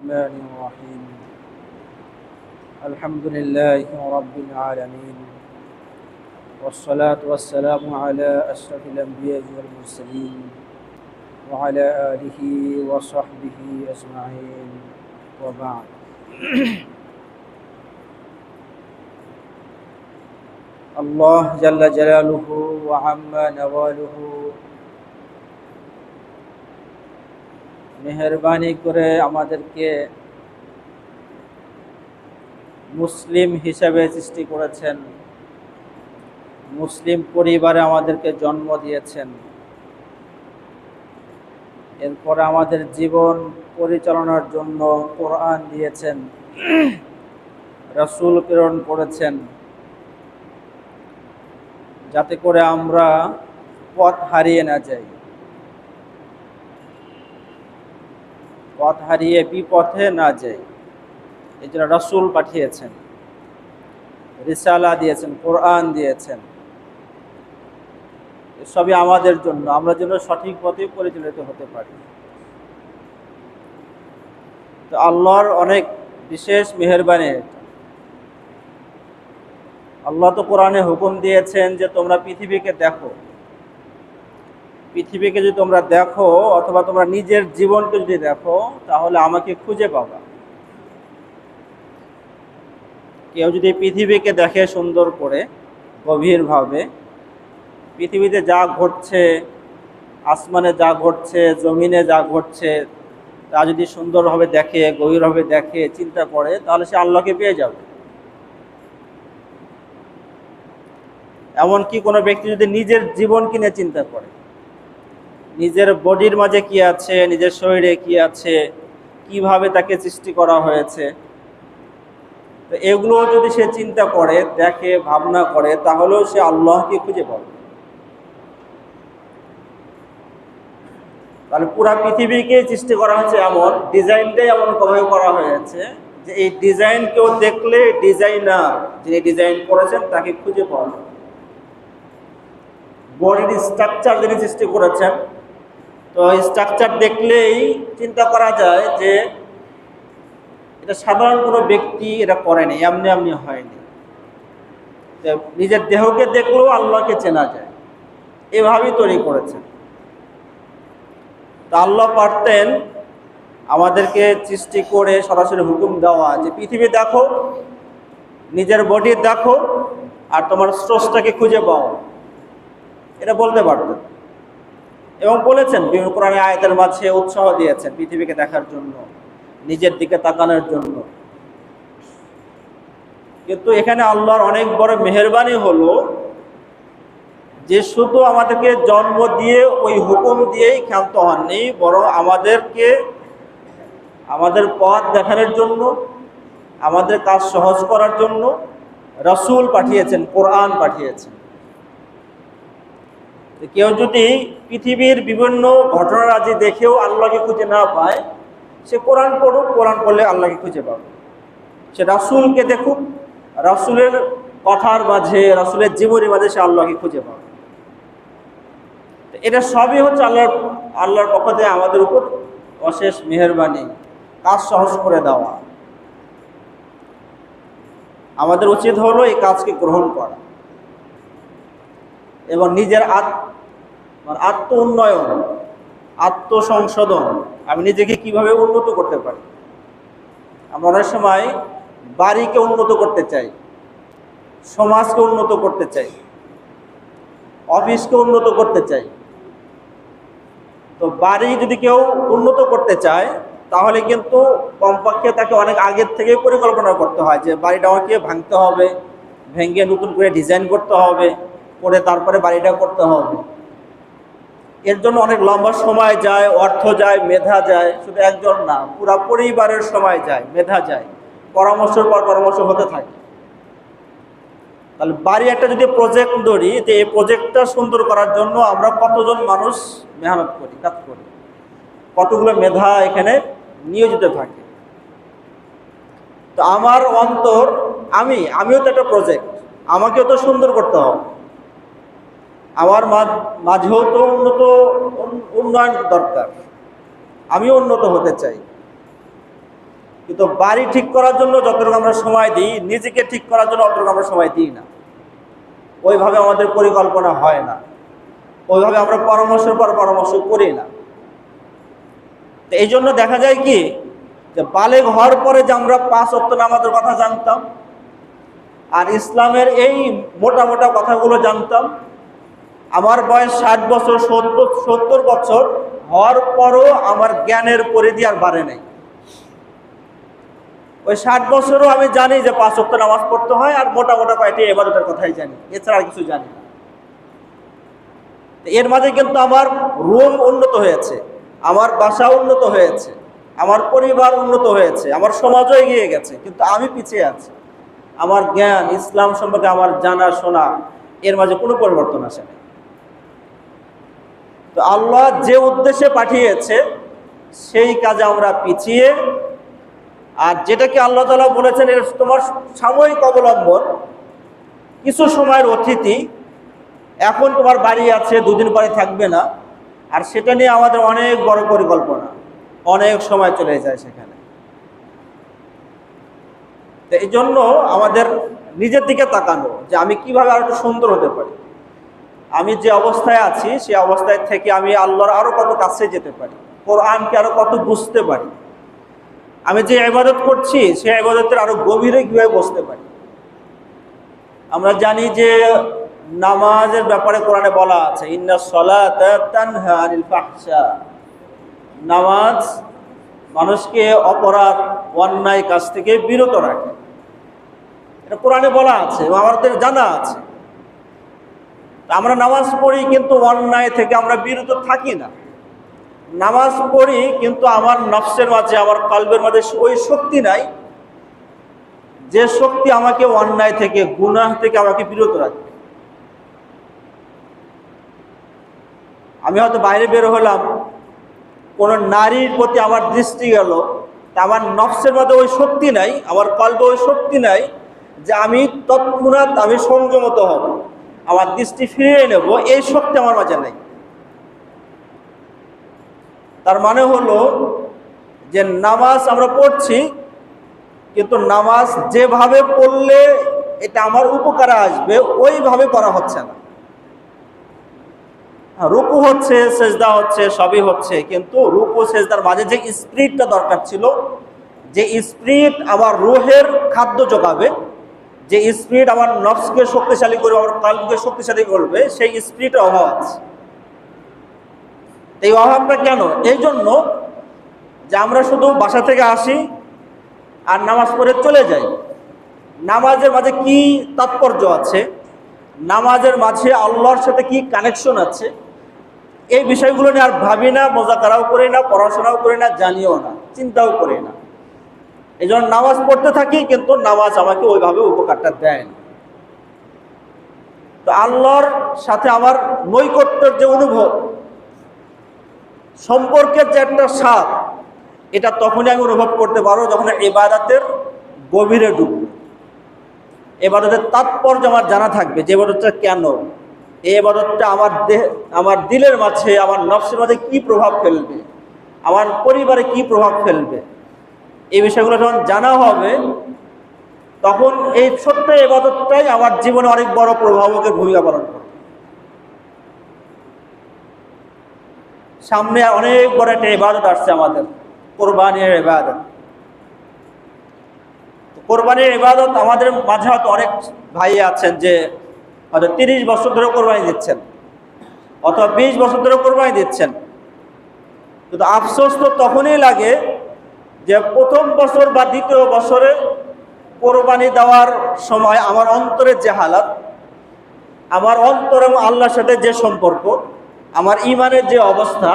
الرحمن الرحيم الحمد لله رب العالمين والصلاة والسلام على أشرف الأنبياء والمرسلين وعلى آله وصحبه أجمعين وبعد الله جل جلاله وعم نواله মেহেরবানি করে আমাদেরকে মুসলিম হিসেবে সৃষ্টি করেছেন, মুসলিম পরিবারে আমাদেরকে জন্ম দিয়েছেন। এরপরে আমাদের জীবন পরিচালনার জন্য কোরআন দিয়েছেন, রাসূল প্রেরণ করেছেন, যাতে করে আমরা পথ হারিয়ে না যাই, পথ হারিয়ে বিপথে না যাই। এই জন্য রাসূল পাঠিয়েছেন, রিসালা দিয়েছেন, কোরআন দিয়েছেন। এসবই আমাদের জন্য, আমরা যেন সঠিক পথে পরিচালিত হতে পারি। তো আল্লাহর অনেক বিশেষ মেহেরবানি। আল্লাহ তো কোরআনে হুকুম দিয়েছেন যে তোমরা পৃথিবীকে দেখো, পৃথিবীকে যদি তোমরা দেখো অথবা তোমরা নিজের জীবনকে যদি দেখো তাহলে আমাকে খুঁজে পাবা। কেউ যদি পৃথিবীকে দেখে সুন্দর করে গভীরভাবে, পৃথিবীতে যা ঘটছে, আসমানে যা ঘটছে, জমিনে যা ঘটছে, তা যদি সুন্দরভাবে দেখে, গভীরভাবে দেখে, চিন্তা করে, তাহলে সে আল্লাহকে পেয়ে যাবে। এমনকি কোনো ব্যক্তি যদি নিজের জীবনকে নিয়ে চিন্তা করে, নিজের বডির মাঝে কি আছে, নিজের শরীরে কি আছে, কিভাবে তাকে সৃষ্টি করা হয়েছে, তো এগুলো যদি সে চিন্তা করে, দেখে, ভাবনা করে, তাহলেও সে আল্লাহকে খুঁজে পাবে। তাহলে পুরা পৃথিবীকে সৃষ্টি করা হয়েছে, এমন ডিজাইনটাই এমন ভাবে করা হয়েছে যে এই ডিজাইন কেউ দেখলে ডিজাইনার যিনি ডিজাইন করেছেন তাকে খুঁজে পাওয়া যায়। বডির স্ট্রাকচার যিনি সৃষ্টি করেছেন, তো স্ট্রাকচার দেখলেই চিন্তা করা যায় যে এটা সাধারণ কোনো ব্যক্তি এটা করেনি, এমনি এমনি হয়নি। নিজের দেহকে দেখলেও আল্লাহকে চেনা যায়, এভাবেই তৈরি করেছেন। তা আল্লাহ পারতেন আমাদেরকে সৃষ্টি করে সরাসরি হুকুম দেওয়া যে পৃথিবী দেখো, নিজের বডি দেখো, আর তোমার স্রষ্টাকে খুঁজে পাও, এটা বলতে পারতেন। এবং বলেছেন, বিভিন্ন কোরআনে আয়াতের মাঝে উৎসাহ দিয়েছেন পৃথিবীকে দেখার জন্য, নিজের দিকে তাকানোর জন্য। কিন্তু এখানে আল্লাহর অনেক বড় মেহেরবানি হলো যে শুধু আমাদেরকে জন্ম দিয়ে ওই হুকুম দিয়েই ক্ষান্ত হননি, বরং আমাদেরকে আমাদের পথ দেখানোর জন্য, আমাদের কাজ সহজ করার জন্য রাসূল পাঠিয়েছেন, কোরআন পাঠিয়েছেন। কেউ যদি পৃথিবীর বিভিন্ন ঘটনারাজি দেখেও আল্লাহকে খুঁজে না পায়, সে কোরআন পড়ুক, কোরআন পড়লে আল্লাহকে খুঁজে পাবে। সে রাসূলকে দেখুক, রাসূলের কথার মাঝে, রাসূলের জীবনের মাঝে সে আল্লাহকে খুঁজে পাবে। এটা সবই হচ্ছে আল্লাহর পক্ষ থেকে আমাদের উপর অশেষ মেহেরবানি, কাজ সহজ করে দেওয়া। আমাদের উচিত হলো এই কাজকে গ্রহণ করা এবং নিজের আত্ম উন্নয়ন, আত্মসংশোধন, আমি নিজেকে কিভাবে উন্নত করতে পারি। আমরা অনেক সময় বাড়িকে উন্নত করতে চাই, সমাজকে উন্নত করতে চাই, অফিসকে উন্নত করতে চাই। তো বাড়ি যদি কেউ উন্নত করতে চায় তাহলে কিন্তু কমপক্ষে তাকে অনেক আগের থেকে পরিকল্পনা করতে হয় যে বাড়িটা আমাকে ভাঙতে হবে, ভেঙে নতুন করে ডিজাইন করতে হবে, করে তারপরে বাড়িটা করতে হবে। এর জন্য অনেক লম্বা সময় যায়, অর্থ যায়, মেধা যায়। শুধু একজন না, পুরা পরিবারের সময় যায়, মেধা যায়, পরামর্শের পর পরামর্শ হতে থাকে। তাহলে বাড়ি একটা যদি প্রজেক্ট ধরি, তো এই প্রজেক্টটা সুন্দর করার জন্য আমরা কতজন মানুষ মেহনত করি, কাজ করি, কতগুলো মেধা এখানে নিয়োজিত থাকে। তো আমার অন্তর, আমিও তো একটা প্রজেক্ট, আমাকেও তো সুন্দর করতে হবে। আমার মাঝেও তো উন্নয়ন দরকার, আমিও উন্নত হতে চাই। কিন্তু বাড়ি ঠিক করার জন্য যতটুকু আমরা সময় দিই, নিজেকে ঠিক করার জন্য অতটুকু আমরা সময় দিই না। ওইভাবে আমাদের পরিকল্পনা হয় না, ওইভাবে আমরা পরামর্শের পর পরামর্শ করি না। তো এই জন্য দেখা যায় কি, যে বালেগ হওয়ার পরে যে আমরা 5 ওয়াক্ত নামাজের কথা জানতাম আর ইসলামের এই মোটা মোটা কথাগুলো জানতাম, আমার বয়স 60 বছর 70 বছর হওয়ার পরও আমার জ্ঞানের পরিধি আর বাড়ে নাই। ওই 60 বছরও আমি জানি যে 5 ওয়াক্ত নামাজ পড়তে হয় আর মোটা মোটা কয়েকটি ইবাদতের কথাই জানি, এছাড়া আর কিছু জানি না। এর মাঝে কিন্তু আমার রুম উন্নত হয়েছে, আমার বাসা উন্নত হয়েছে, আমার পরিবার উন্নত হয়েছে, আমার সমাজও এগিয়ে গেছে, কিন্তু আমি পিছিয়ে আছি। আমার জ্ঞান ইসলাম সম্পর্কে আমার জানা শোনা এর মাঝে কোনো পরিবর্তন আসে না। তো আল্লাহ যে উদ্দেশ্যে পাঠিয়েছে সেই কাজে আমরা পিছিয়ে, আর যেটাকে আল্লাহ তাআলা বলেছেন এটা তোমার সাময়িক অবলম্বন, কিছু সময়ের অতিথি, এখন তোমার বাড়ি আছে, 2 দিন পরে থাকবে না, আর সেটা নিয়ে আমাদের অনেক বড় পরিকল্পনা, অনেক সময় চলে যায় সেখানে। তো এই জন্য আমাদের নিজের দিকে তাকানো, যে আমি কিভাবে আরো একটু সুন্দর হতে পারি, আমি যে অবস্থায় আছি সেই অবস্থায় থেকে আমি আল্লাহর আরো কত কাছে যেতে পারি, কোরআনকে আরো কত বুঝতে পারি, আমি যে ইবাদত করছি সেই ইবাদতের আরো গভীরে কিভাবে বসতে পারি। আমরা জানি যে নামাজের ব্যাপারে কোরআনে বলা আছে, ইন্নাস সালাতা তানহা আনিল ফাহশা, নামাজ মানুষকে অপরাধ অন্যায় কাজ থেকে বিরত রাখে, এটা কোরআনে বলা আছে এবং আমাদের জানা আছে। আমরা নামাজ পড়ি কিন্তু অন্যায় থেকে আমরা বিরত থাকি না। নামাজ পড়ি কিন্তু আমার নফসের মাঝে, আমার কলবের মাঝে ওই শক্তি নাই যে শক্তি আমাকে অন্যায় থেকে, গুনাহ থেকে আমাকে বিরত রাখবে। আমি হয়তো বাইরে বের হলাম, কোনো নারীর প্রতি আমার দৃষ্টি গেল, তা আমার নফসের মধ্যে ওই শক্তি নাই, আমার কলবে ওই শক্তি নাই যে আমি তৎক্ষণাৎ আমি সংযমত হব, আমার দৃষ্টি ফিরিয়ে নেব, এই শক্তি আমার মাঝে নাই। তার মানে হলো যে নামাজ আমরা পড়ছি, কিন্তু নামাজ যেভাবে পড়লে এটা আমার উপকারে আসবে ওইভাবে পড়া হচ্ছে না। রুকু হচ্ছে, সেজদা হচ্ছে, সবই হচ্ছে, কিন্তু রুকু সেজদার মাঝে যে স্পিরিটটা দরকার ছিল, যে স্পিরিট আমার রুহের খাদ্য যোগাবে, যে স্পিরিট আমার নফসকে শক্তিশালী করবে, আমার কলবকে শক্তিশালী করবে, সেই স্পিরিটের অভাব আছে। এই অভাবটা কেন? এই জন্য যে আমরা শুধু বাসা থেকে আসি আর নামাজ পড়ে চলে যাই। নামাজের মাঝে কি তাৎপর্য আছে, নামাজের মাঝে আল্লাহর সাথে কি কানেকশন আছে, এই বিষয়গুলো নিয়ে আর ভাবি না, মোজাকারাও করি না, পড়াশোনাও করি না, জানিও না, চিন্তাও করি না। এই জন্য নামাজ পড়তে থাকি, কিন্তু নামাজ আমাকে ওইভাবে উপকারটা দেয় না। তো আল্লাহর সাথে আমার নৈকট্যের যে অনুভব, সম্পর্কের যে একটা স্বাদ, এটা তখনই আমি অনুভব করতে পারবো যখন ইবাদতের গভীরে ঢুকবো, ইবাদতের তাৎপর্য আমার জানা থাকবে, যে ইবাদতটা কেন, এই ইবাদতটা আমার দিলের মাঝে, আমার নফসের মাঝে কি প্রভাব ফেলবে, আমার পরিবারে কি প্রভাব ফেলবে, এই বিষয়গুলো যখন জানা হবে, তখন এই ছোট্ট ইবাদতটাই আমার জীবনে অনেক বড় প্রভাবকের ভূমিকা পালন করবে। সামনে অনেক বড় একটা ইবাদত আসছে আমাদের, কোরবানির ইবাদত। কোরবানির ইবাদত আমাদের মাঝে হয়তো অনেক ভাই আছেন যে হয়তো 30 বছর ধরে কোরবানি দিচ্ছেন, অথবা 20 বছর ধরে কোরবানি দিচ্ছেন, কিন্তু আফসোস তো তখনই লাগে যে প্রথম বছর বা দ্বিতীয় বছরে কোরবানি দেওয়ার সময় আমার অন্তরের যে হালাত, আমার অন্তর এবং আল্লাহর সাথে যে সম্পর্ক, আমার ইমানের যে অবস্থা,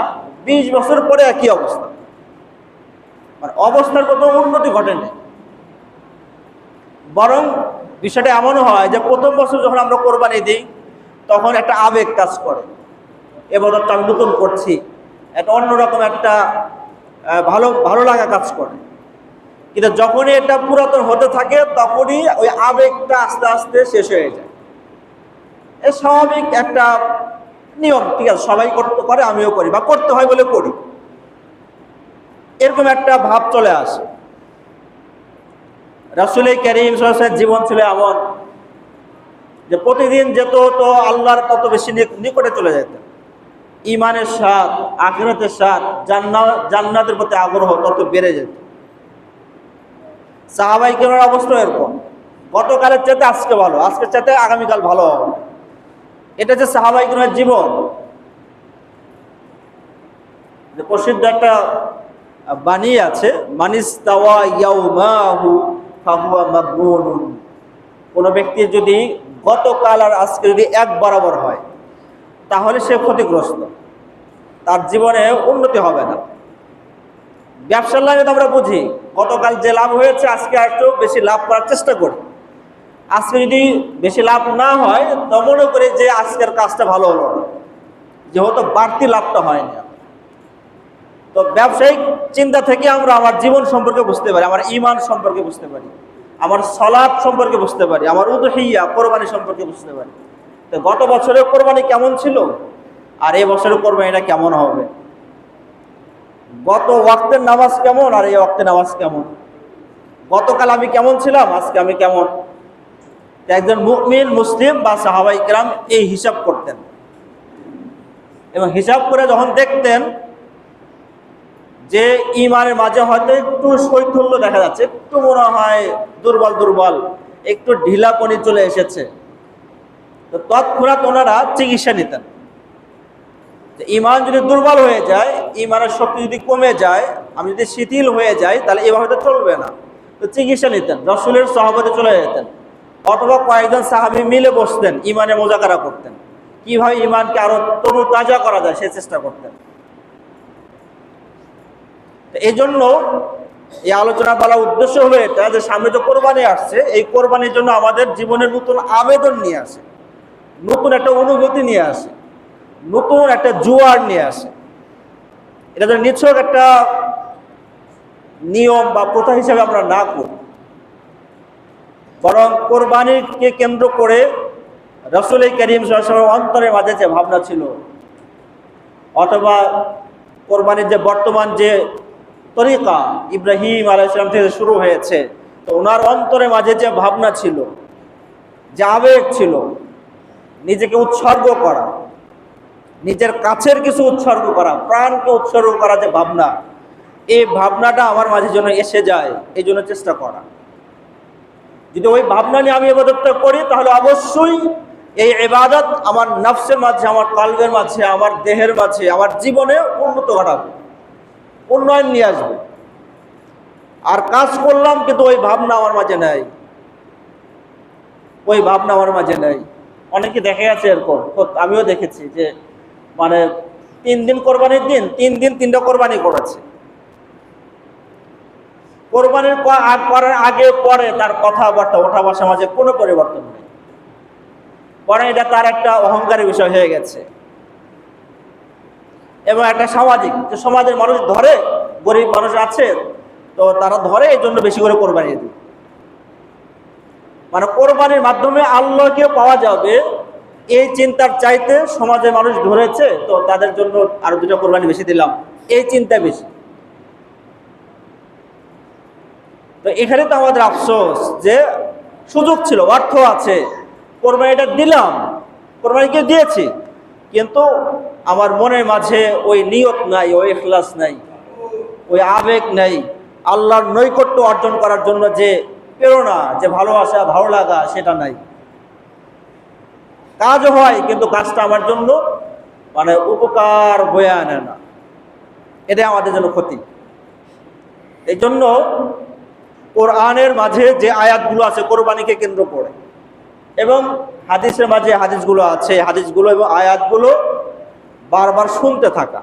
20 বছর পরে একই অবস্থা, মানে অবস্থার কোনো উন্নতি ঘটেনি। বরং বিষয়টা এমন হয় যে প্রথম বছর যখন আমরা কোরবানি দিই, তখন একটা আবেগ কাজ করে, এবাদতটা আমি নতুন করছি, একটা অন্যরকম একটা ভালো লাগা কাজ করে। কিন্তু যখনই এটা পুরাতন হতে থাকে, তখনই ওই আবেগটা আস্তে আস্তে শেষ হয়ে যায়। এ স্বাভাবিক একটা নিয়ম, ঠিক আছে, সবাই করতে পারে, আমিও করি, বা করতে হয় বলে করি, এরকম একটা ভাব চলে আসে। রাসূল কারীম সাল্লাল্লাহু আলাইহি ওয়াসাল্লামের জীবন ছিল এমন যে প্রতিদিন যেত তো আল্লাহর তত বেশি নিকটে চলে যেতেন। ঈমানের স্বাদ, আখিরাতের স্বাদ, জান্নাতের প্রতি আগ্রহ তত বেড়ে যেত। সাহাবায়ে কেরামের অবস্থা এরকম, গতকালের চাইতে আজকে ভালো, আজকের চাইতে আগামীকাল ভালো হবে, এটা যে সাহাবায়ে কেরামের জীবন। যে প্রসিদ্ধ একটা বাণী আছে, মানিস্তাওয়া ইয়াউমাহু ফাহুয়া মাগবুনুন। কোনো ব্যক্তি যদি গতকাল আর আজকে যদি এক বরাবর হয় তাহলে সে ক্ষতিগ্রস্ত, তার জীবনে উন্নতি হবে না। ব্যবসার লাইনে তো আমরা বুঝি, গতকাল যে লাভ হয়েছে আজকে একটু বেশি লাভ করার চেষ্টা করি। আজকে যদি বেশি লাভ না হয় তো মনে করি যে আজকের কাজটা ভালো হলো না, যেহেতু বাড়তি লাভটা হয়নি। তো ব্যবসায়িক চিন্তা থেকে আমরা আমার জীবন সম্পর্কে বুঝতে পারি, আমার ঈমান সম্পর্কে বুঝতে পারি, আমার সালাত সম্পর্কে বুঝতে পারি, আমার উদহিয়া কোরবানি সম্পর্কে বুঝতে পারি। তো গত বছরের কোরবানি কেমন ছিল আর এই বছরের কোরবানিটা কেমন হবে, গত ওয়াক্তের নামাজ কেমন আর এই ওয়াক্তের নামাজ কেমন, গতকাল আমি কেমন ছিলাম আজকে আমি কেমন। একজন মুমিন মুসলিম বা সাহাবায়ে কেরাম এই হিসাব করতেন, এবং হিসাব করে যখন দেখতেন যে ঈমানের মাঝে হয়তো একটু শৈথল্য দেখা যাচ্ছে, একটু মনে হয় দুর্বল দুর্বল, একটু ঢিলাপনি চলে এসেছে, তো তৎক্ষণাৎ ওনারা চিকিৎসা নিতেন। ঈমান যদি দুর্বল হয়ে যায়, ঈমানের শক্তি যদি কমে যায়, আমি যদি শিথিল হয়ে যাই তাহলে এভাবে তো চলবে না, তো চিকিৎসা নিতেন। রাসূলের সহবতে চলে যেতেন, অথবা কয়েকজন সাহাবী মিলে বসতেন, ঈমানে মোজাকারা করতেন, কিভাবে ঈমানকে আরো তরুতাজা করা যায় সে চেষ্টা করতেন। এই জন্য এই আলোচনা বলার উদ্দেশ্য হলো এটা যে সামনে যে কোরবানি আসছে, এই কোরবানির জন্য আমাদের জীবনের নতুন আবেদন নিয়ে আসে, নতুন একটা অনুভূতি নিয়ে আসে, নতুন একটা জোয়ার নিয়ে আসে। এটা যেন নিছক একটা নিয়ম বা প্রথা হিসাবে আমরা না করি, বরং কোরবানিকে কেন্দ্র করে রাসূল কারীম সাল্লাল্লাহু আলাইহি ওয়াসাল্লামের অন্তরের মাঝে যে ভাবনা ছিল, অথবা কোরবানির যে বর্তমান যে তরিকা ইব্রাহিম আলাইহিস সালাম থেকে শুরু হয়েছে, তো ওনার অন্তরের মাঝে যে ভাবনা ছিল, যে আবেগ ছিল, নিজেকে উৎসর্গ করা, নিজের কাছের কিছু উৎসর্গ করা, প্রাণকে উৎসর্গ করা যে ভাবনা, এই ভাবনাটা আমার মাঝে যেন এসে যায়, এই জন্য চেষ্টা করা। যদি ওই ভাবনা নিয়ে আমি ইবাদতটা করি তাহলে অবশ্যই এই ইবাদত আমার নফসের মাঝে, আমার কলবের মাঝে, আমার দেহের মাঝে, আমার জীবনে উন্নত ঘটাবে, উন্নয়ন নিয়ে আসবে। আর কাজ করলাম কিন্তু ওই ভাবনা আমার মাঝে নাই, ওই ভাবনা আমার মাঝে নাই। অনেকে দেখে গেছে এরকম, আমিও দেখেছি যে মানে 3 দিন কোরবানির দিন 3 দিন 3টা কোরবানি করেছে। কোরবানির করার আগে পরে তার কথাবার্তা ওঠা বসা মাঝে কোনো পরিবর্তন নেই, পরে এটা তার একটা অহংকারের বিষয় হয়ে গেছে। এবং একটা সামাজিক, যে সমাজের মানুষ ধরে, গরিব মানুষ আছে তো তারা ধরে, এই জন্য বেশি করে কোরবানি দিই। মানে কোরবানির মাধ্যমে আল্লাহকে পাওয়া যাবে এই চিন্তার চাইতে সমাজের মানুষ ধরেছে তো তাদের জন্য আরো 2টা কোরবানি বেশি দিলাম, এই চিন্তা বেশি। তো এখানে তো আমাদের আফসোস যে সুযোগ ছিল, অর্থ আছে, কোরবানিটা দিলাম, কোরবানিকে দিয়েছি, কিন্তু আমার মনের মাঝে ওই নিয়ত নাই, ওই ইখলাস নাই, ওই আবেগ নাই, আল্লাহর নৈকট্য অর্জন করার জন্য যে প্রেরণা, যে ভালোবাসা, ভালো লাগা, সেটা নাই। কাজ হয় কিন্তু কাজটা আমার জন্য মানে উপকার বয়ে আনে না, এটা আমাদের জন্য ক্ষতি। এই জন্য কোরআনের মাঝে যে আয়াতগুলো আছে কোরবানিকে কেন্দ্র করে, এবং হাদিসের মাঝে হাদিসগুলো আছে, হাদিসগুলো এবং আয়াতগুলো বারবার শুনতে থাকা,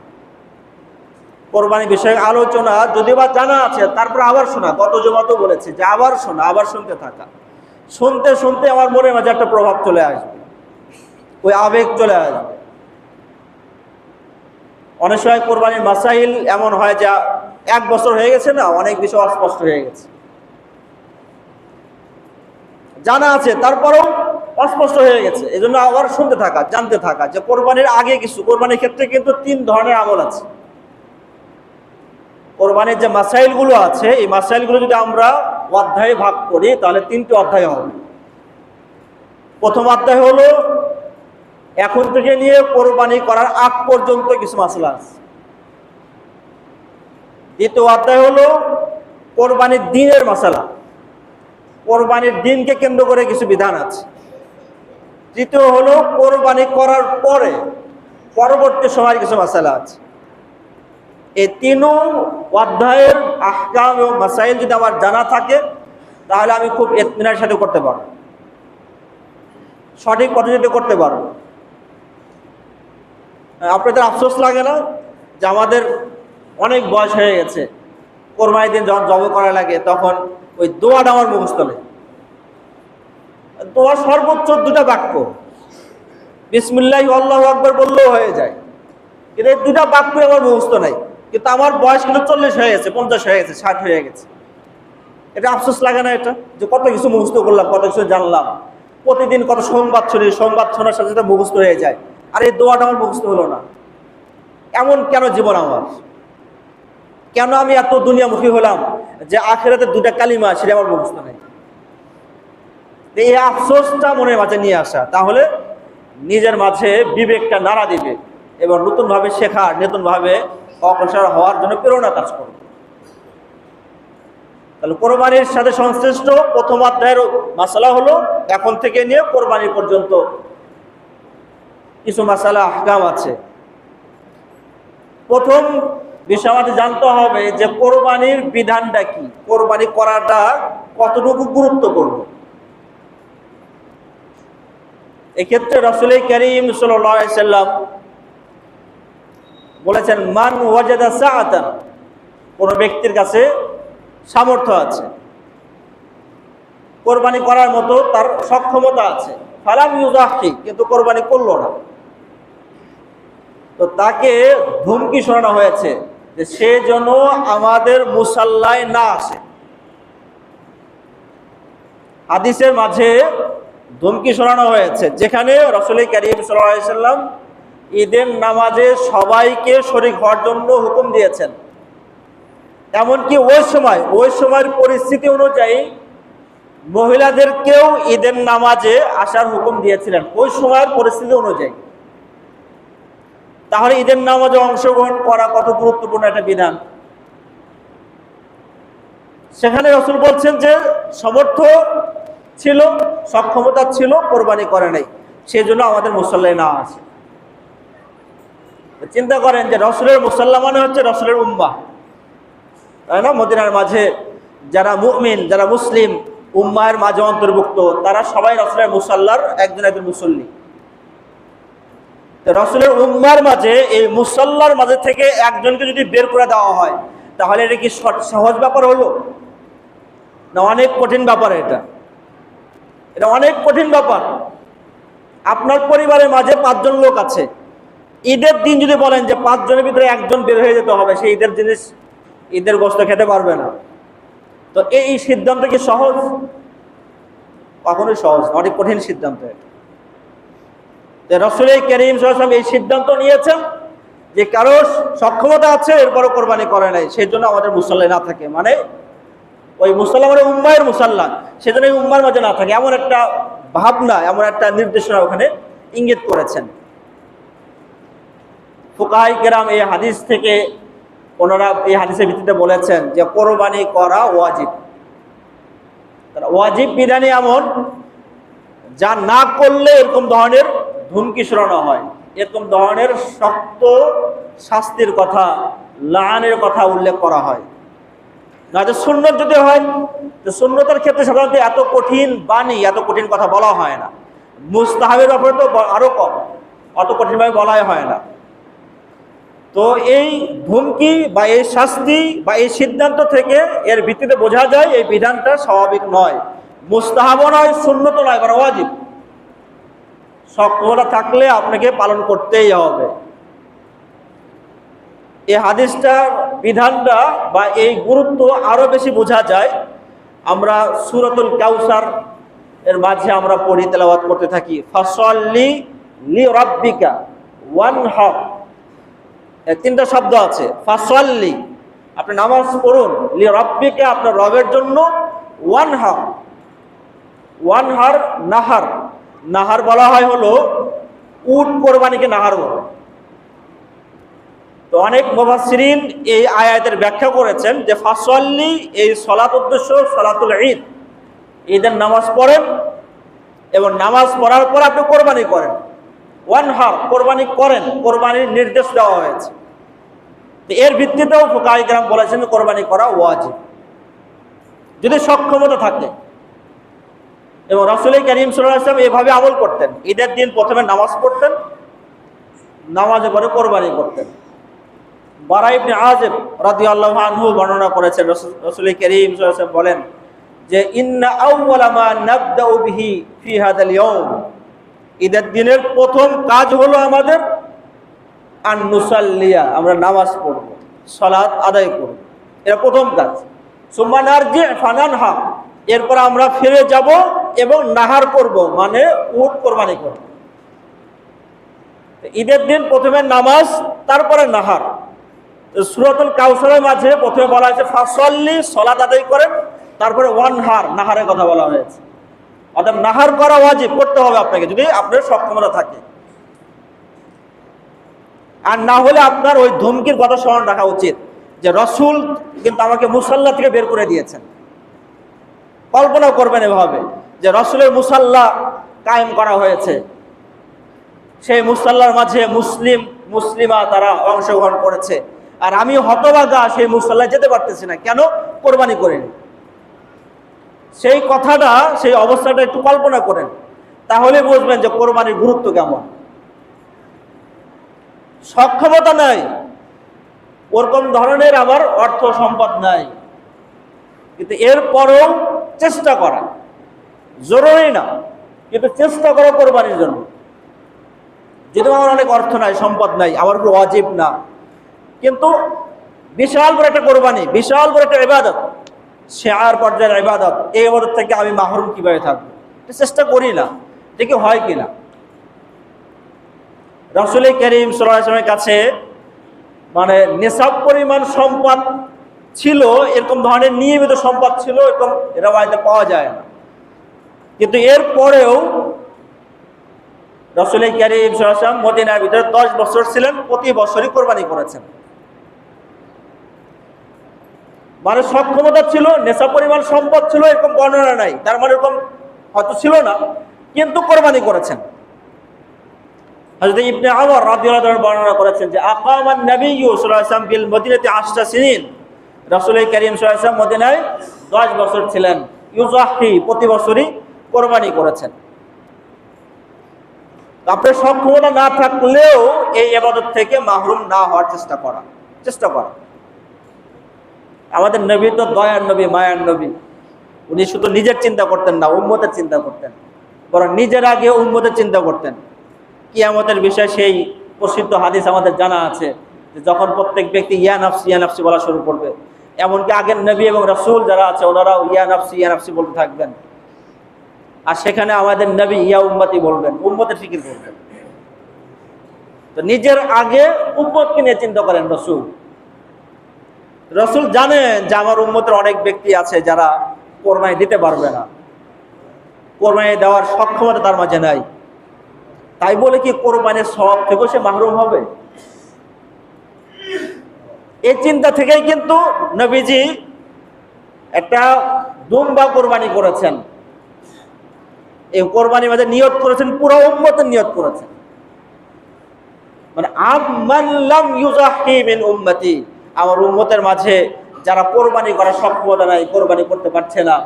কোরবানি বিষয়ে আলোচনা যদিও বা জানা আছে তারপর আবার শোনা, গত জুমাতেও বলেছি যে আবার শোনা, আবার শুনতে থাকা। শুনতে শুনতে আমার মনের মাঝে একটা প্রভাব চলে আসবে, ওই আবেগ চলে আসবে। অনেক সময় কোরবানির মাসাইল এমন হয় যে 1 বছর হয়ে গেছে না, অনেক বিষয় অস্পষ্ট হয়ে গেছে, জানা আছে তারপরেও অস্পষ্ট হয়ে গেছে, এই জন্য আবার শুনতে থাকা, জানতে থাকা যে কোরবানির আগে কিছু। কোরবানির ক্ষেত্রে কিন্তু 3 ধরনের আমল আছে। কোরবানির যে মাসাইলগুলো আছে, এই মাসাইলগুলো যদি আমরা অধ্যায়ে ভাগ করি তাহলে 3টি অধ্যায় হবে। প্রথম অধ্যায় হলো এখন থেকে নিয়ে কোরবানি করার আগ পর্যন্ত কিছু মাসলা আছে। দ্বিতীয় অধ্যায় হলো কোরবানির দিনের মাসালা, কোরবানির দিনকে কেন্দ্র করে কিছু বিধান আছে। তৃতীয় হলো কোরবানি করার পরে পরবর্তী সময়ের কিছু মাসালা আছে। এই 3 অধ্যায়ের আহকাম এবং মাসাইল যদি আমার জানা থাকে তাহলে আমি খুব ইতমিনানের সাথে করতে পারবো, সঠিক পদ্ধতিতে করতে পারবো। আপনাদের আফসোস লাগে না যে আমাদের অনেক বয়স হয়ে গেছে, কোরবানির দিন যখন জব করা লাগে তখন ওই দোয়াটা আমার মুখস্থ নেই। দোয়া সর্বোচ্চ 2টা বাক্য, বিসমিল্লাহ আল্লাহু আকবার বললেও হয়ে যায়, কিন্তু এই 2টা বাক্য আমার মুখস্থ নাই। কিন্তু আমার বয়স কিন্তু 40 হয়ে গেছে, 50 হয়ে গেছে, 60 হয়ে গেছে। এটা আফসোস লাগে না এটা, যে কত কিছু মুখস্থ করলাম, কত কিছু জানলাম, প্রতিদিন কত সংবাদ শুনি, সংবাদ শোনার সাথে সাথে মুখস্থ হয়ে যায়, আর এই দোয়াটা আমার মুখস্থ হলো না। এমন কেন জীবন আমার? কেন আমি এত দুনিয়ামুখী হলাম যে আখিরাতে 2টা কালিমা সেটা আমার মুখস্থ নেই? এই আফসোসটা মনের মাঝে নিয়ে আসা, তাহলে নিজের মাঝে বিবেকটা নাড়া দিবে এবং নতুনভাবে শেখার, নতুনভাবে অগ্রসর হওয়ার জন্য প্রেরণা কাজ করবে। তাহলে কোরবানির সাথে সংশ্লিষ্ট প্রথম অধ্যায়ের মাসালা হলো এখন থেকে নিয়ে কোরবানি পর্যন্ত কিছু মাসালা আহকাম আছে। প্রথম বিষয় আমাদের জানতে হবে যে কোরবানির বিধানটা কি, কোরবানি করাটা কতটুকু গুরুত্বপূর্ণ। এক্ষেত্রে রাসূল কারীম সাল্লাল্লাহু আলাইহি সাল্লাম বলেছেন, মান ওয়াজাদা সাআতান, কোন ব্যক্তির কাছে সামর্থ্য আছে, কোরবানি করার মতো তার সক্ষমতা আছে, ফালাম ইউযাহি, কিন্তু কোরবানি করলো না, তো তাকে ধমকি শোনানো হয়েছে যে সে যেন আমাদের মুসাল্লায় না আসে। হাদিসের মাঝে ধমকি শোনানো হয়েছে, যেখানে রাসূল কারীম সাল্লাল্লাহু আলাইহি সাল্লাম ঈদের নামাজে সবাইকে শরীক হওয়ার জন্য হুকুম দিয়েছেন। এমনকি ওই সময়ের পরিস্থিতি অনুযায়ী মহিলাদেরকেও ঈদের নামাজে আসার হুকুম দিয়েছিলেন, ওই সময়ের পরিস্থিতি অনুযায়ী। তাহলে ঈদের নামাজে অংশগ্রহণ করা কত গুরুত্বপূর্ণ একটা বিধান। সেখানে রাসূল বলছেন যে সমর্থ ছিল, সক্ষমতা ছিল, কোরবানি করে নাই, সেজন্য আমাদের মুসল্লায় না আসে। চিন্তা করেন যে রাসূলের মুসল্লা মানে হচ্ছে রাসূলের উম্মাহ, তাই না? মদিনার মাঝে যারা মুমিন, যারা মুসলিম উম্মাহের মাঝে অন্তর্ভুক্ত, তারা সবাই রাসূলের মুসল্লার একজন মুসল্লি। রাসূলের উম্মার মাঝে, এই মুসল্লার মাঝে থেকে একজনকে যদি বের করে দেওয়া হয় তাহলে এটা কি সহজ ব্যাপার হলো না? অনেক কঠিন ব্যাপার। এটা অনেক কঠিন ব্যাপার। আপনার পরিবারের মাঝে 5 জন লোক আছে, ঈদের দিন যদি বলেন যে 5 জনের ভিতরে একজন বের হয়ে যেতে হবে, সেই ঈদের জিনিস, ঈদের গোশত খেতে পারবে না, তো এই সিদ্ধান্ত কি সহজ? কখনোই সহজ না, অনেক কঠিন সিদ্ধান্ত। রাসূল কারীম সাল্লাল্লাহু আলাইহি ওয়াসাল্লাম এই সিদ্ধান্ত নিয়েছেন যে কারো সক্ষমতা আছে এরপরও কোরবানি করে নাই, সেই জন্য আমাদের মুসল্লায় না থাকে, মানে ওই মুসল্লা মানে উম্মাহের মুসল্লা, সেজন্য এই উম্মার মাঝে না থাকে, এমন একটা ভাবনা, এমন একটা নির্দেশনা ওখানে ইঙ্গিত করেছেন। ফুকাহায়ে কেরাম এই হাদিস থেকে ওনারা এই হাদিসের ভিত্তিতে বলেছেন যে কোরবানি করা ওয়াজিব। ওয়াজিব বিধানে এমন যা না করলে এরকম ধরনের ধমকি শোনানো হয়, এরকম ধরনের শক্ত শাস্তির কথা, লাআনের কথা উল্লেখ করা হয়। না যে সুন্নত যদি হয়, তো সুন্নতের ক্ষেত্রে সাধারণত এত কঠিন বাণী, এত কঠিন কথা বলা হয় না। মুস্তাহাবের ব্যাপারে তো আরো কম, অত কঠিনভাবে বলাই হয় না। তো এই ধমকি বা এই শাস্তি বা এই সিদ্ধান্ত থেকে এর ভিত্তিতে বোঝা যায় এই বিধানটা স্বাভাবিক নয়, মুস্তাহাবও নয়, সুন্নত নয়, বরং ওয়াজিব। সক্ষমতা থাকলে আপনাকে পালন করতেই হবে। এই হাদিসটার বিধানটা বা এই গুরুত্ব আরো বেশি বোঝা যায় আমরা সূরাতুল কাউসার এর মাঝে আমরা পড়ি, তেলাওয়াত করতে থাকি, ফাসাল্লি লিরাব্বিকা ওয়ানহার। এই 3টা শব্দ আছে, ফাসাল্লি, আপনি নামাজ পড়ুন, লিরাব্বিকা, আপনার রবের জন্য, ওয়ানহার। ওয়ানহার নাহার, নাহার বলা হয় হলো উট কোরবানিকে নাহার বলে। তো অনেক মুফাসসিরিন এই আয়াতের ব্যাখ্যা করেছেন যে ফাসল্লি, এই সলাত উদ্দেশ্য সলাতুল ঈদ, ঈদের নামাজ পড়েন এবং নামাজ পড়ার পর আপনি কোরবানি করেন। ওয়ানহার, কোরবানি করেন, কোরবানির নির্দেশ দেওয়া হয়েছে। তো এর ভিত্তিতেও ফুকাহায়ে কেরাম বলেছেন কোরবানি করা ওয়াজিব যদি সক্ষমতা থাকে। এবং রাসূল কারীম সাল্লাল্লাহু আলাইহি ওয়াসাল্লাম এভাবে আমল করতেন। ঈদের দিন প্রথমে নামাজ পড়তেন, নামাজের পরে কোরবানি করতেন। বারা ইবনে আযিব রাদিয়াল্লাহু আনহু বর্ণনা করেছেন, রাসূল কারীম সাল্লাল্লাহু আলাইহি ওয়াসাল্লাম বলেন যে ইন্না আউওয়ালা মা নাবদাউ বিহি ফি হাযাল ইয়াউম, ঈদের দিনের প্রথম কাজ হলো আমাদের আন নুসাল্লিয়া, আমরা নামাজ পড়ব, সালাত আদায় করব, এটা প্রথম কাজ। সুম্মা নারজি ফানানহা, এরপর আমরা ফিরে যাব এবং নাহার করব, মানে উট কোরবানি করব। ঈদের দিন প্রথমে নামাজ, তারপরে নাহার। সূরাতুল কাউসারের মাঝে প্রথমে বলা হয়েছে ফাসল্লি, সালাত আদায় করেন, তারপরে ওয়ানহার, নাহারের কথা বলা হয়েছে। অর্থাৎ নাহার করা ওয়াজিব, করতে হবে আপনাকে যদি আপনার সক্ষমতা থাকে। আর না হলে আপনার ওই ধমকির কথা স্মরণ রাখা উচিত যে রাসূল কিন্তু আমাকে মুসাল্লা থেকে বের করে দিয়েছেন। কল্পনা করবেন এভাবে যে রাসূলের মুসাল্লা কায়েম করা হয়েছে, সেই মুসাল্লার মাঝে মুসলিমা তারা অংশগ্রহণ করেছে, আর আমি হতভাগা সেই মুসাল্লায় যেতে পারতেছি না, কেন? কোরবানি করিনি। সেই কথাটা, সেই অবস্থাটা একটু কল্পনা করেন, তাহলে বুঝবেন যে কোরবানির গুরুত্ব কেমন। সক্ষমতা নাই, ওরকম ধরনের আমার অর্থ সম্পদ নাই, কিন্তু এরপরেও চেষ্টা করা জরুরি না, কিন্তু চেষ্টা করা কোরবানির জন্য। যেহেতু আমার অনেক অর্থ নাই, সম্পদ নাই, আমার উপর ওয়াজিব না, কিন্তু বিশাল বড় একটা কোরবানি, বিশাল বড় একটা ইবাদত, শিআর পর্যায়ের ইবাদত, এই ইবাদত থেকে আমি মাহরুম কিভাবে থাকবো? চেষ্টা করি না, দেখি হয় কিনা। রাসূল কারীম সাল্লাল্লাহু আলাইহি ওয়াসাল্লামের কাছে মানে নিসাব পরিমাণ সম্পদ ছিল, এরকম ধরনের নিয়মিত সম্পদ ছিল, এরকম রিওয়ায়াতে পাওয়া যায় না। কিন্তু এরপরেও রাসূল কারীম সাল্লাল্লাহু আলাইহি ওয়াসাল্লাম মদিনার ভিতরে 10 বছর ছিলেন, প্রতি বছরই কোরবানি করেছেন। মানে সক্ষমতা ছিল, নেশা পরিমাণ সম্পদ ছিল, এরকম বর্ণনা নাই, তার মানে এরকম হয়তো ছিল না, কিন্তু কোরবানি করেছেন। হযরত ইবনে ওমর রাদিয়াল্লাহু আনহু বর্ণনা করেছেন যে আকামান নবিয়্যু সাল্লাল্লাহু আলাইহি ওয়াসাল্লাম বিল মদিনাতি 10 সিনিন, রাসূল কারীম সাল্লাল্লাহু আলাইহি ওয়াসাল্লাম মদিনায় 10 বছর ছিলেন। ইউযাহি, প্রতি বছরই কোরবানি করেছেন। আপনার সক্ষমতা না থাকলেও এই ইবাদত থেকে মাহরুম না হওয়ার চেষ্টা করা। আমাদের নবী তো দয়ার নবী, মায়ার নবী। উনি শুধু নিজের চিন্তা করতেন না, উম্মতের চিন্তা করতেন, বরং নিজের আগে উম্মতের চিন্তা করতেন। কিয়ামতের বিষয়ে সেই প্রসিদ্ধ হাদিস আমাদের জানা আছে যে যখন প্রত্যেক ব্যক্তি ইয়া নাফসি ইয়া নাফসি বলা শুরু করবে, এমনকি আগের নবী এবং রাসূল যারা আছে ওনারাও ইয়া নাফসি বলতে থাকবেন। আর সেখানে আমাদের নবী ইয়া উম্মতি বলবেন, উম্মতের ফিকির করবেন। তো নিজের আগে উম্মতকে নিয়ে চিন্তা করেন রাসূল। রাসূল জানেন যে আমার উম্মতের অনেক ব্যক্তি আছে যারা কোরবানি দিতে পারবে না, কোরবানি দেওয়ার সক্ষমতা তার মাঝে নাই। তাই বলে কি কোরবানির সওয়াব থেকে সে মাহরুম হবে? এই চিন্তা থেকেই কিন্তু নবীজি একটা দুম্বা কোরবানি করেছেন। এই কোরবানির মাঝে নিয়ত করেছেন, পুরো উম্মতের নিয়ত করেছেন, মানে আমান লাম ইউযাহি মিন উম্মতি, আমার উম্মতের মাঝে যারা কোরবানি করার সক্ষমতা নাই, কোরবানি করতে পারছে না,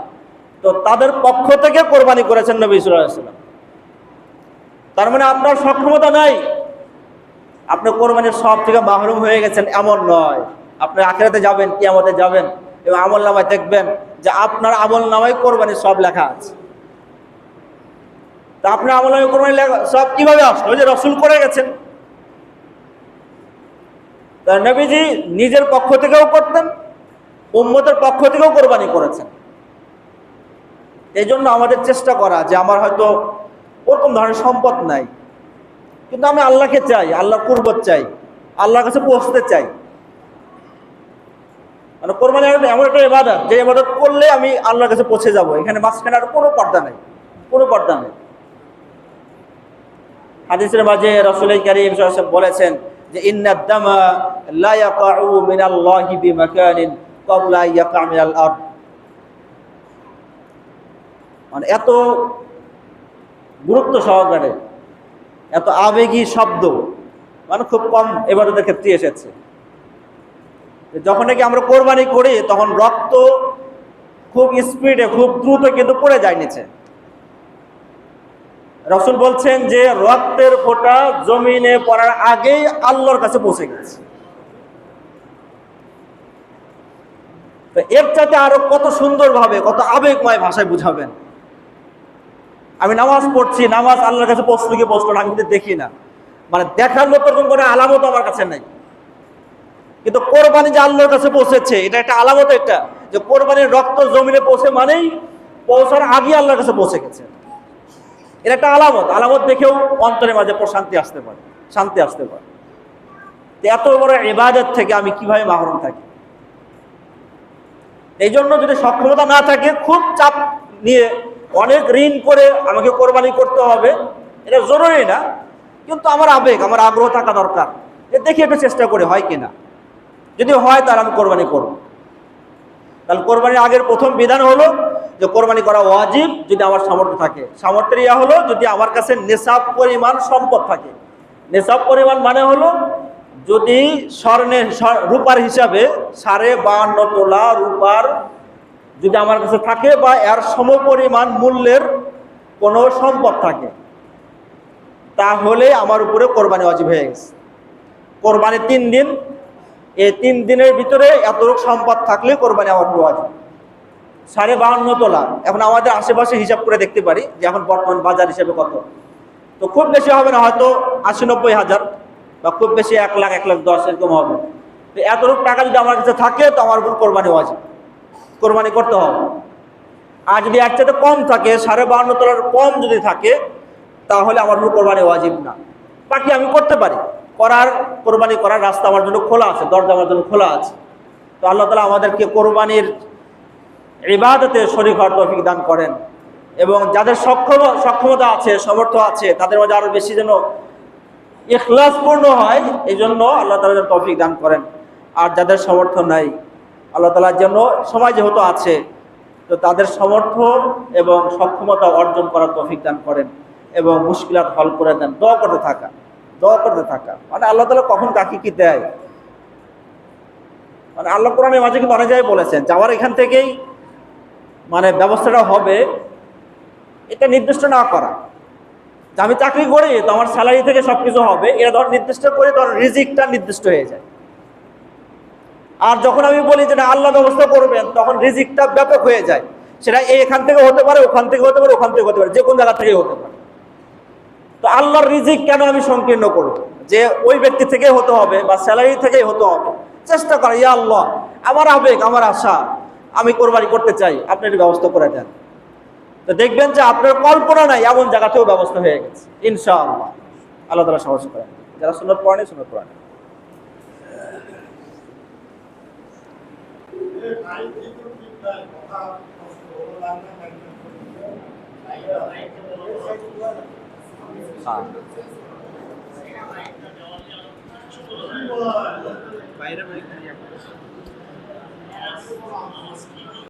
তো তাদের পক্ষ থেকে কোরবানি করেছেন নবী সাল্লাল্লাহু আলাইহি ওয়াসাল্লাম। তার মানে আপনার সক্ষমতা নাই, আপনি কোরবানির সওয়াব থেকে মাহরুম হয়ে গেছেন এমন নয়। আপনি আখিরাতে যাবেন, কিয়ামতে যাবেন এবং আমল নামায় দেখবেন যে আপনার আমল নামায় কোরবানির সওয়াব লেখা আছে। তা আপনার আমল নামায় কোরবানির সওয়াব কিভাবে আসলো? যে রাসূল করে গেছেন। তার নবীজি নিজের পক্ষ থেকেও করতেন, উম্মতের পক্ষ থেকেও কোরবানি করেছেন। এই জন্য আমাদের চেষ্টা করা যে আমার হয়তো ওরকম ধরনের সম্পদ নাই, কিন্তু আমি আল্লাহকে চাই, আল্লাহর কুরবত চাই, আল্লাহর কাছে পৌঁছতে চাই। মানে কোরবানি এমন একটা ইবাদত, যে ইবাদত করলে আমি আল্লাহর কাছে পৌঁছে যাব, এখানে মাঝখানে আর কোনো পর্দা নেই, কোনো পর্দা নেই। হাদিসের মাঝে রাসূল কারীম সাল্লাল্লাহু আলাইহি ওয়াসাল্লাম বলেছেন যে ইন্নাদ দামা লা ইয়াকাউ মিনাল্লাহি বিমাকানিন ক্বাবলা ইয়াকা মিনাল আরদ। মানে এত গুরুত্ব সহকারে, এত আবেগী শব্দ মানে খুব কম ইবাদতের ক্ষেত্রে এসেছে। যখন নাকি আমরা কোরবানি করি তখন রক্ত খুব স্পিডে, খুব দ্রুত কিন্তু পড়ে যায় নিচে। রাসূল বলছেন যে রক্তের ফোঁটা জমিনে পড়ার আগেই আল্লাহর কাছে পৌঁছে গেছে। তো এর চাইতে আরো কত সুন্দরভাবে, কত আবেগময় ভাষায় বুঝাবেন। আমি নামাজ পড়ছি, নামাজ আল্লাহর কাছে পৌঁছলো কি পৌঁছলো না আমি কিন্তু দেখি না, মানে দেখার মতো কোনো আলামত আমার কাছে নাই। কিন্তু কোরবানি যে আল্লাহর কাছে পৌঁছেছে এটা একটা আলামত, এটা যে কোরবানির রক্ত জমিনে পৌঁছে মানেই পৌঁছার আগে আল্লাহর কাছে পৌঁছে গেছে। এটা একটা আলামত, আলামত দেখেও অন্তরের মাঝে প্রশান্তি আসতে পারে, শান্তি আসতে পারে। এত বড় ইবাদত থেকে আমি কিভাবে মাহরুম থাকি? এই জন্য যদি সক্ষমতা না থাকে, খুব চাপ নিয়ে অনেক ঋণ করে আমাকে কোরবানি করতে হবে এটা জরুরি না, কিন্তু আমার আবেগ, আমার আগ্রহ থাকা দরকার, দেখি একটু চেষ্টা করে হয় কিনা। যদি হয় তাহলে আমি কোরবানি করব। তাহলে কোরবানির আগের প্রথম বিধান হলো যে কোরবানি করা ওয়াজিব যদি আমার সামর্থ্য থাকে। সামর্থ্যের ইয়া হলো যদি আমার কাছে নেশাব পরিমাণ সম্পদ থাকে। নেশাব পরিমাণ মানে হলো যদি স্বর্ণের রূপার হিসাবে 52.5 তোলা রূপার যদি আমার কাছে থাকে বা এর সমপরিমাণ মূল্যের কোনো সম্পদ থাকে, তাহলে আমার উপরে কোরবানি ওয়াজিব হয়ে গেছে। কোরবানি 3 দিন, এই 3 দিনের ভিতরে এতটুকু সম্পদ থাকলে কোরবানি আমার উপর ওয়াজিব। 52.5 তোলা এখন আমাদের আশেপাশে হিসাব করে দেখতে পারি যে এখন বর্তমান বাজার হিসেবে কত। তো খুব বেশি হবে না, হয়তো 80-90 হাজার, বা খুব বেশি 1 লাখ 1,10,000 এরকম হবে। তো এতটুকু টাকা যদি আমার কাছে থাকে তো আমার উপর কোরবানি ওয়াজিব, কোরবানি করতে হবে। আর যদি এর চাইতে কম থাকে, 52.5 তোলার কম যদি থাকে, তাহলে আমার উপর কোরবানি ওয়াজিব না। বাকি আমি করতে পারি, কোরবানি করার রাস্তা আমার জন্য খোলা আছে, দরজা আমার জন্য খোলা আছে। তো আল্লাহ তাআলা আমাদেরকে কোরবানির ইবাদতে শরীক হওয়ার তৌফিক দান করেন, এবং যাদের সক্ষমতা আছে, সামর্থ্য আছে, তাদের মাঝে আরো বেশি যেন ইখলাসপূর্ণ হয়, এই জন্য আল্লাহ তাআলা যেন তৌফিক দান করেন। আর যাদের সামর্থ্য নাই, আল্লাহ তাআলার জন্য সময় যেহেতু আছে, তো তাদের সামর্থ্য এবং সক্ষমতা অর্জন করার তৌফিক দান করেন এবং মুশকিলাত হল করে দেন। দোয়া করতে থাকা, দোয়া করতে থাকা, মানে আল্লাহ তাআলা কখন কাকে কি দেয়। মানে আল্লাহ কোরআনের মাঝে কিন্তু অনেক জায়গায় বলেছেন যাওয়ার এখান থেকেই মানে ব্যবস্থাটা হবে, এটা নির্দিষ্ট না করা যে আমি চাকরি করি তো আমার স্যালারি থেকে সবকিছু হবে, এটা ধর নির্দিষ্ট করে ধর রিজিকটা নির্দিষ্ট হয়ে যায়। আর যখন আমি বলি যে না আল্লাহ ব্যবস্থা করবেন, তখন রিজিকটা ব্যাপক হয়ে যায়। সেটা এখান থেকে হতে পারে, ওখান থেকে হতে পারে, ওখান থেকে হতে পারে, যে কোনো জায়গা থেকে হতে পারে। তো আল্লাহর রিজিক কেন আমি সংকীর্ণ করব যে ওই ব্যক্তি থেকে হতে হবে বা স্যালারি থেকেই হতে হবে? চেষ্টা করা, ইয়া আল্লাহ আমার আবেগ, আমার আশা, আমি কোরবানি করতে চাই, আপনি একটু ব্যবস্থা করে দেন। তো দেখবেন যে আপনার কল্পনা নাই এমন জায়গাতেও ব্যবস্থা হয়ে গেছে ইনশাআল্লাহ। আল্লাহ তাআলা সহজ করেন। যারা সুন্নাত পড়েন সুন্নাত পড়েন। বাইরে